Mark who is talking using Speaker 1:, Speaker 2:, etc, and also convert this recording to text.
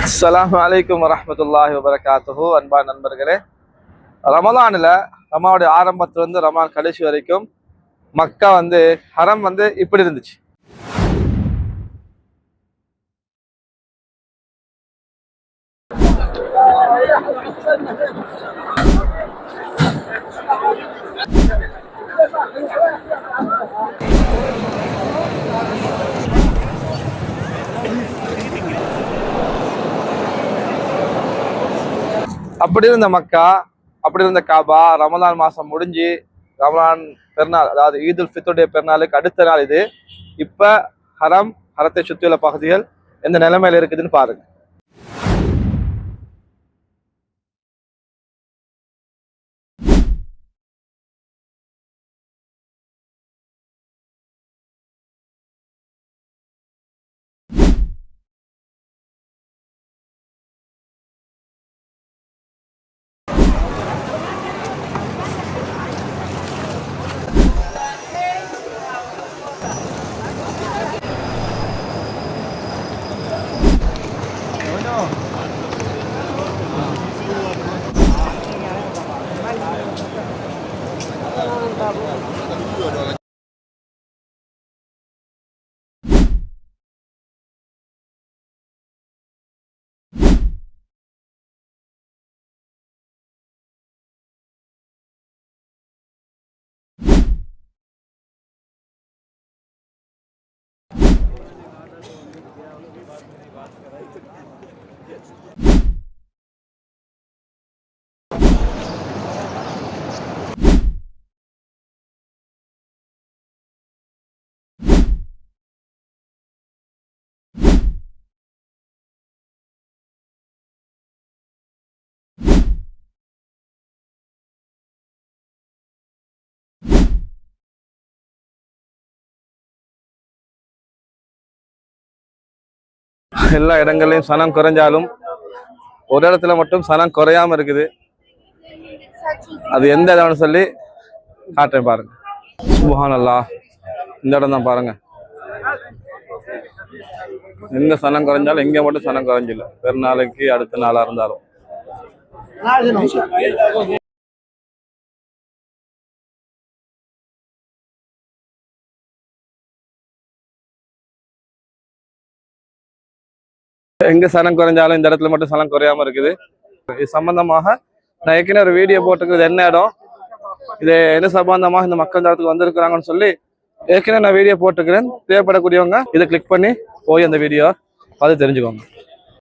Speaker 1: அஸ்ஸலாமு அலைக்கும் வரஹ்மத்துல்லாஹி வபரகாத்துஹு. அன்பா நண்பர்களே, ரமலானில் ரமாவுடைய ஆரம்பத்திலிருந்து ரமான் கடைசி வரைக்கும் மக்கா ஹரம் இப்படி இருந்துச்சு. அப்படி இருந்த மக்கா, அப்படி இருந்த காபா ரமலான் மாசம் முடிஞ்சு ரமலான் பெருநாள், அதாவது ஈதுல் ஃபித்ருடைய பெருநாளுக்கு அடுத்த நாள் இது. இப்ப ஹரத்தை சுற்றியுள்ள பகுதிகள் எந்த நிலைமையில இருக்குதுன்னு பாருங்க. எல்லா இடங்கள்லையும் சனம் குறைஞ்சாலும் ஒரு இடத்துல மட்டும் சனம் குறையாம இருக்குது. அது எந்த இடம்னு சொல்லி காட்டுறேன் பாருங்க. சுப்ஹானல்லாஹ், இந்த இடம் தான் பாருங்க. எங்க சனம் குறைஞ்சாலும் எங்க மட்டும் சனம் குறைஞ்சில்ல. பெருநாளைக்கு அடுத்த நாளா இருந்தாலும் எங்க சனம் குறைஞ்சாலும் இந்த இடத்துல மட்டும் சனம் குறையாம இருக்குது. இது சம்பந்தமாக நான் ஏற்கனவே ஒரு வீடியோ போட்டுக்கிறது. என்ன இடம் இது, என்ன சம்பந்தமாக இந்த மக்கள் இடத்துக்கு வந்திருக்கிறாங்கன்னு சொல்லி ஏற்கனவே நான் வீடியோ போட்டுக்கிறேன். தேவைப்படக்கூடியவங்க இதை கிளிக் பண்ணி போய் அந்த வீடியோ பார்த்து தெரிஞ்சுக்கோங்க.